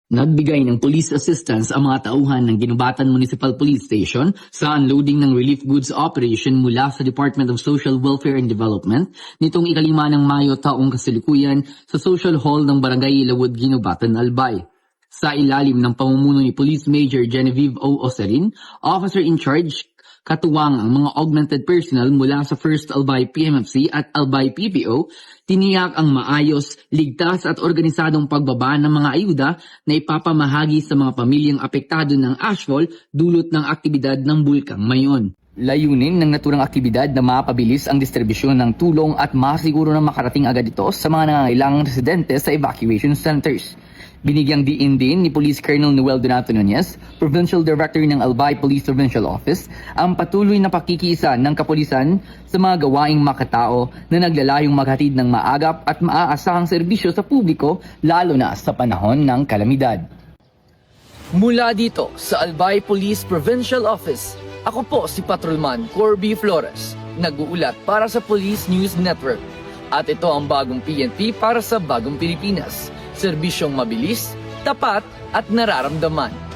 Nagbigay ng police assistance ang mga tauhan ng Ginubatan Municipal Police Station sa unloading ng relief goods operation mula sa Department of Social Welfare and Development nitong 5 ng Mayo taong kasalukuyan sa Social Hall ng Barangay Ilawod, Ginubatan, Albay. Sa ilalim ng pamumuno ni Police Major Genevieve O. Oserin, Officer in Charge, katuwang ang mga augmented personnel mula sa First Albay PMFC at Albay PPO, tiniyak ang maayos, ligtas at organisadong pagbaba ng mga ayuda na ipapamahagi sa mga pamilyang apektado ng ashfall dulot ng aktibidad ng Bulkang Mayon. Layunin ng naturang aktibidad na mapabilis ang distribusyon ng tulong at masiguro na makarating agad ito sa mga nangangailangang residente sa evacuation centers. Binigyang diin din ni Police Colonel Noel Donato Nunez, Provincial Director ng Albay Police Provincial Office, ang patuloy na pakikiisa ng kapulisan sa mga gawaing makatao na naglalayong maghatid ng maagap at maaasahang serbisyo sa publiko lalo na sa panahon ng kalamidad. Mula dito sa Albay Police Provincial Office, ako po si Patrolman Corby Flores, nag-uulat para sa Police News Network. At ito ang bagong PNP para sa bagong Pilipinas. Serbisyong mabilis, tapat at nararamdaman.